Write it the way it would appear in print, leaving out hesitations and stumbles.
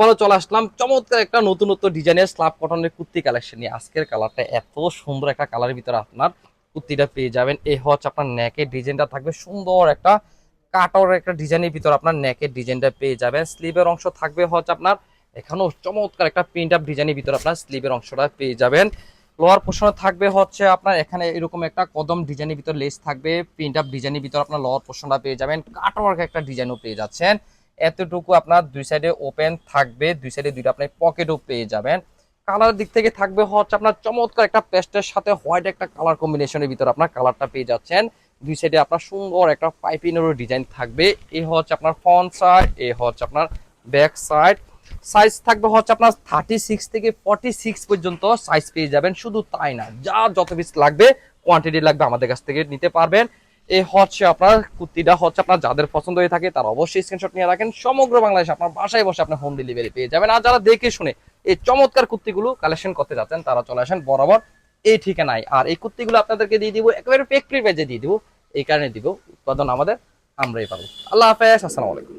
আবারও চলে আসলাম চমৎকার একটা নতুনত্ব ডিজাইনের স্লাব কটনের কুর্তি কালেকশন নিয়ে। আজকের কালারটা এত সুন্দর একটা কালারের ভিতরে আপনার কুর্তিটা পেয়ে যাবেন। এই হচ্ছে আপনার নেকের ডিজাইনটা থাকবে সুন্দর একটা কাটর একটা ডিজাইনের ভিতর আপনার নেকের ডিজাইনটা পেয়ে যাবেন। স্লিভের অংশ থাকবে হচ্ছে আপনার এখানেও চমৎকার একটা প্রিন্ট আপ ডিজাইনের ভিতর আপনার স্লিভের অংশটা পেয়ে যাবেন। লোয়ার পোর্শনে থাকবে হচ্ছে আপনার এখানে এরকম একটা কদম ডিজাইনের ভিতর লেস থাকবে, প্রিন্ট আপ ডিজাইনের ভিতর আপনার লোয়ার পোর্শনটা পেয়ে যাবেন, কাটওয়ার্ক একটা ডিজাইনও পেয়ে যাচ্ছেন। এতটুকু আপনার দুই সাইডে ওপেন থাকবে, দুই সাইডে দুইটা আপনি পকেটও পেয়ে যাবেন। কালার দিক থেকে থাকবে হচ্ছে আপনার চমৎকার একটা পেস্টের সাথে হোয়াইট একটা কালার কম্বিনেশনের ভিতর আপনার কালারটা পেয়ে যাচ্ছেন। দুই সাইডে আপনার সুন্দর একটা পাইপিনেরও ডিজাইন থাকবে। এই হচ্ছে আপনার ফ্রন্ট সাইড, এই হচ্ছে আপনার ব্যাক সাইড। সাইজ থাকবে হচ্ছে আপনার 36 থেকে 46 পর্যন্ত সাইজ পেয়ে যাবেন। শুধু তাই না, যা যত পিস লাগবে কোয়ান্টিটি লাগবে আমাদের কাছ থেকে নিতে পারবেন। এই হচ্ছে আপনার কুর্তিটা হচ্ছে আপনার যাদের পছন্দ হয়ে থাকে তারা অবশ্যই স্ক্রিনশট নিয়ে রাখেন। সমগ্র বাংলাদেশে আপনার বাসায় বসে আপনি হোম ডেলিভারি পেয়ে যাবেন। আর যারা দেখে শুনে এই চমৎকার কুর্তিগুলো কালেকশন করতে যাচ্ছেন তারা চলে আসেন বরাবর এই ঠিকানায়। আর এই কুর্তিগুলো আপনাদেরকে দিয়ে দিব একেবারে ফ্যাক্টরি প্রাইজে দিয়ে দিব। এই কারণে দিব, উৎপাদন আমাদের, আমরাই পাবো। আল্লাহ হাফেজ, আসসালামু আলাইকুম।